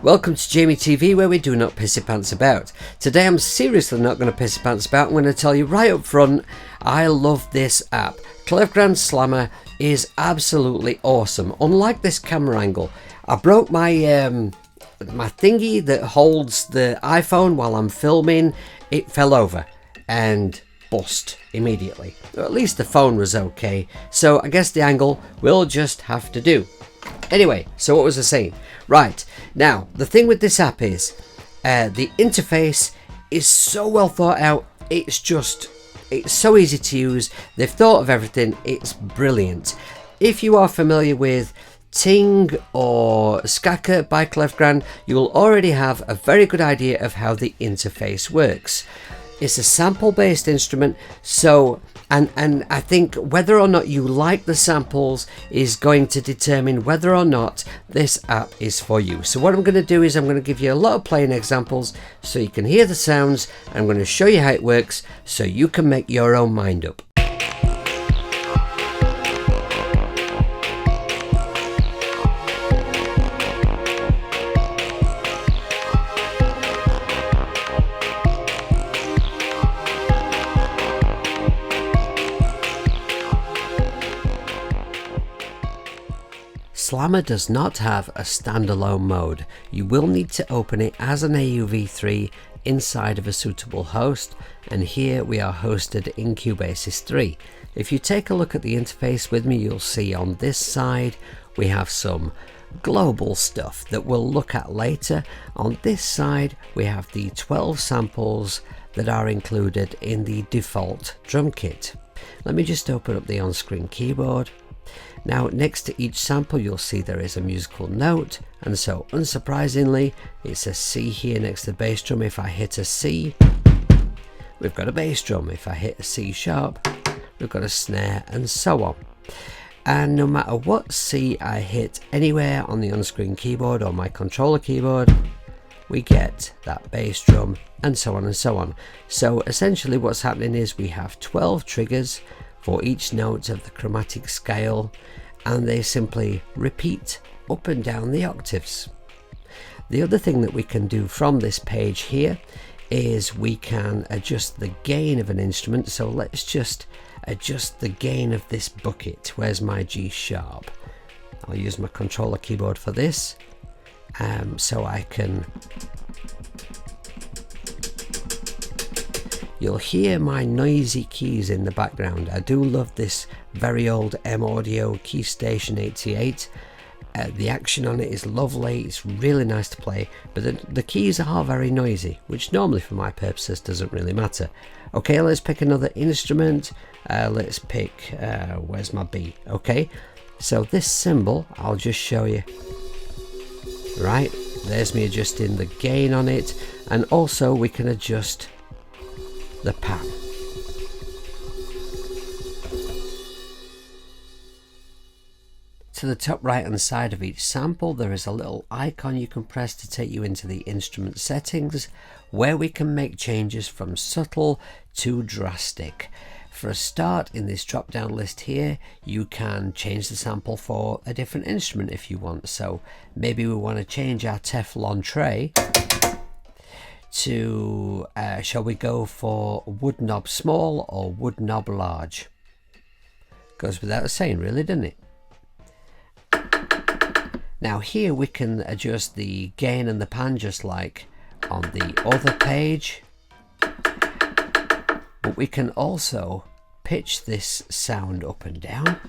Welcome to Jamie TV, where we do not pissy pants about. Today I'm seriously not going to pissy pants about. I'm going to tell you right up front, I love this app. Klevgrand Slammer is absolutely awesome. Unlike this camera angle, I broke my my thingy that holds the iPhone while I'm filming. It fell over and bust immediately. Or at least the phone was okay, so I guess the angle will just have to do. Anyway, so what was I saying? Right, now the thing with this app is the interface is so well thought out. It's so easy to use. They've thought of everything. It's brilliant. If you are familiar with Ting or Skaka by Klevgrand, you will already have a very good idea of how the interface works. It's a sample based instrument, so and I think whether or not you like the samples is going to determine whether or not this app is for you. So what I'm going to do is I'm going to give you a lot of playing examples so you can hear the sounds. I'm going to show you how it works so you can make your own mind up. Slammer does not have a standalone mode. You will need to open it as an AUV3 inside of a suitable host, and here we are hosted in Cubasis 3. If you take a look at the interface with me, you'll see on this side we have some global stuff that we'll look at later. On this side we have the 12 samples that are included in the default drum kit. Let me just open up the on-screen keyboard. Now next to each sample you'll see there is a musical note, and so unsurprisingly it's a C here next to the bass drum. If I hit a C, we've got a bass drum. If I hit a C sharp, we've got a snare, and so on. And no matter what C I hit anywhere on the on-screen keyboard or my controller keyboard, we get that bass drum, and so on and so on. So essentially what's happening is we have 12 triggers for each note of the chromatic scale, and they simply repeat up and down the octaves. The other thing that we can do from this page here is we can adjust the gain of an instrument. So let's just adjust the gain of this bucket. Where's my G sharp? I'll use my controller keyboard for this, so I can. You'll hear my noisy keys in the background. I do love this very old M Audio Key Station 88. The action on it is lovely. It's really nice to play, but the keys are very noisy, which normally for my purposes doesn't really matter. Okay, let's pick another instrument. Let's pick, where's my B? Okay, so this cymbal, I'll just show you. Right, there's me adjusting the gain on it, and also we can adjust the pan. To the top right hand side of each sample there is a little icon you can press to take you into the instrument settings, where we can make changes from subtle to drastic. For a start, in this drop down list here you can change the sample for a different instrument if you want. So maybe we want to change our Teflon tray to, shall we go for wood knob small or wood knob large? Goes without saying really, doesn't it? Now here we can adjust the gain and the pan just like on the other page, but we can also pitch this sound up and down.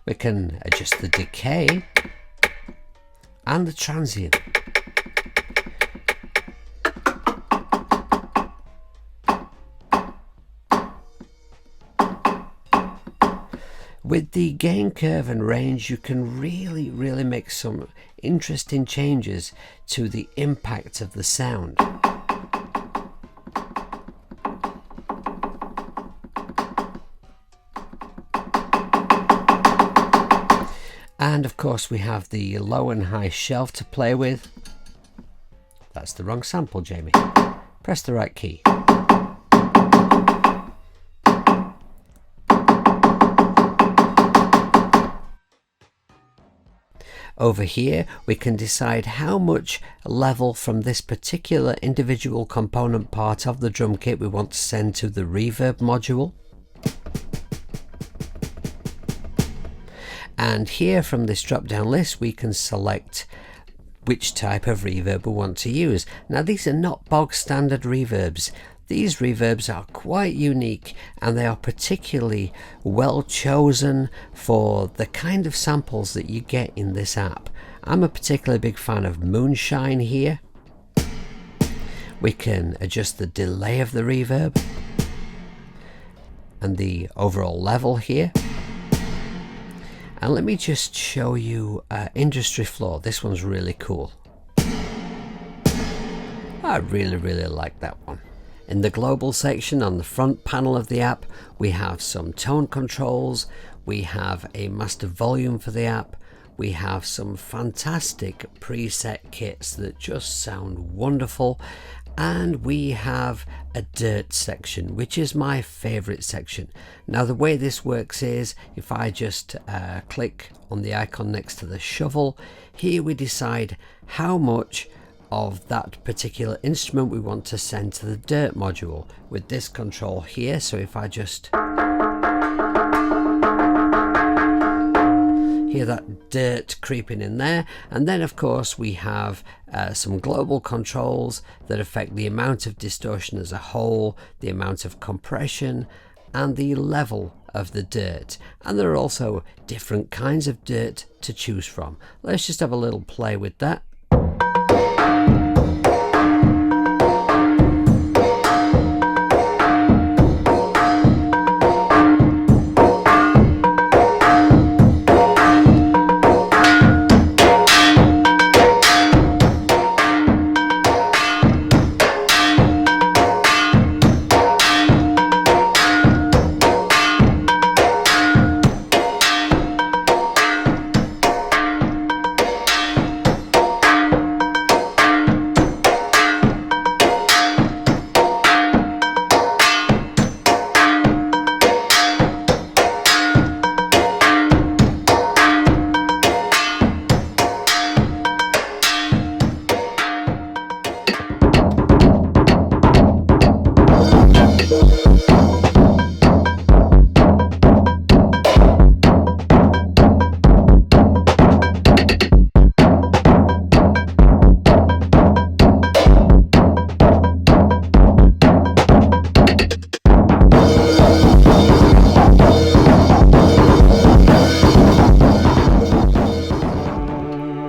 We can adjust the decay and the transient. With the gain curve and range you can really make some interesting changes to the impact of the sound. And of course we have the low and high shelf to play with. That's the wrong sample, Jamie. Press the right key. Over here we can decide how much level from this particular individual component part of the drum kit we want to send to the reverb module. And here from this drop down list we can select which type of reverb we want to use. Now these are not bog standard reverbs. These reverbs are quite unique, and they are particularly well chosen for the kind of samples that you get in this app. I'm a particularly big fan of Moonshine here. We can adjust the delay of the reverb and the overall level here. And let me just show you Industry Floor. This one's really cool. I really like that one. In the global section on the front panel of the app, we have some tone controls, we have a master volume for the app, we have some fantastic preset kits that just sound wonderful, and we have a dirt section, which is my favorite section. Now the way this works is if I just click on the icon next to the shovel, here we decide how much of that particular instrument we want to send to the dirt module with this control here. So if I just hear that dirt creeping in there, and then of course we have some global controls that affect the amount of distortion as a whole, the amount of compression, and the level of the dirt. And there are also different kinds of dirt to choose from. Let's just have a little play with that.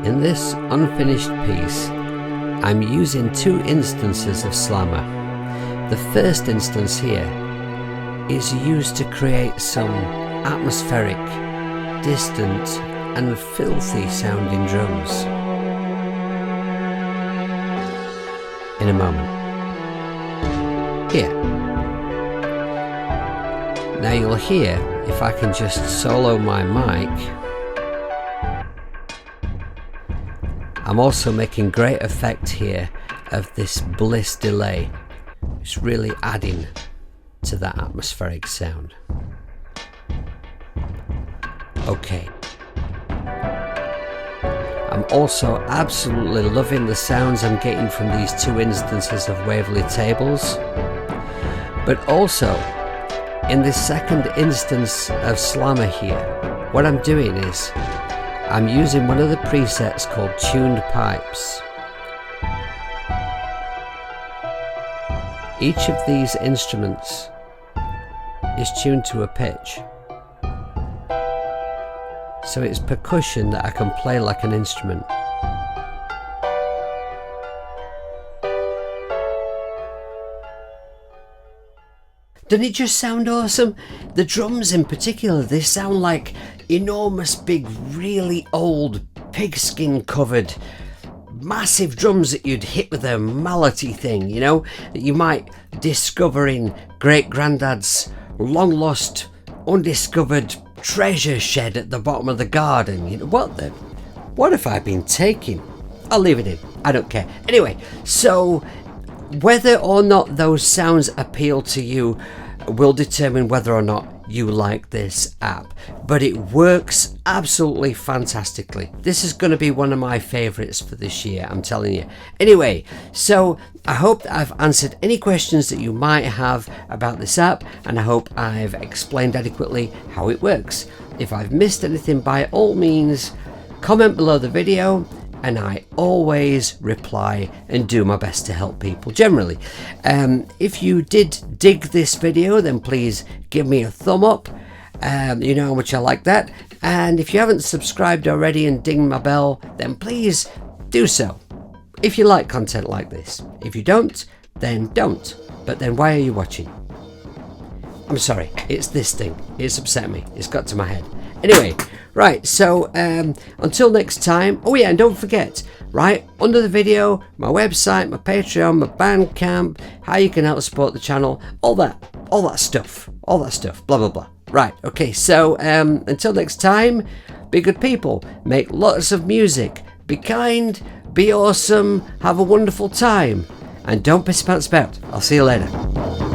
In this unfinished piece, I'm using two instances of Slammer. The first instance here is used to create some atmospheric, distant and filthy sounding drums. In a moment. Here. Now you'll hear, if I can just solo my mic, I'm also making great effect here of this bliss delay. It's really adding to that atmospheric sound. Okay. I'm also absolutely loving the sounds I'm getting from these two instances of Waverly tables. But also, in this second instance of Slammer here, what I'm doing is I'm using one of the presets called Tuned Pipes. Each of these instruments is tuned to a pitch. So it's percussion that I can play like an instrument. Doesn't it just sound awesome? The drums in particular, they sound like enormous, big, really old, pigskin covered, massive drums that you'd hit with a mallety thing, you know, that you might discover in great granddad's long lost, undiscovered treasure shed at the bottom of the garden. You know, what have I been taking? I'll leave it in, I don't care. Anyway, so whether or not those sounds appeal to you will determine whether or not you like this app, but it works absolutely fantastically. This is going to be one of my favorites for this year, I'm telling you. Anyway, so I hope that I've answered any questions that you might have about this app, and I hope I've explained adequately how it works. If I've missed anything, by all means, comment below the video, and I always reply and do my best to help people generally. If you did dig this video, then please give me a thumb up. You know how much I like that. And if you haven't subscribed already and ding my bell, then please do so. If you like content like this. If you don't, then don't. But then why are you watching? I'm sorry, it's this thing. It's upset me. It's got to my head. Anyway, right, so until next time. Oh yeah, and don't forget, right, under the video, my website, my Patreon, my Bandcamp, how you can help support the channel, all that stuff, blah blah blah. Right, okay, so until next time, be good people, make lots of music, be kind, be awesome, have a wonderful time, and don't piss your pants about. I'll see you later.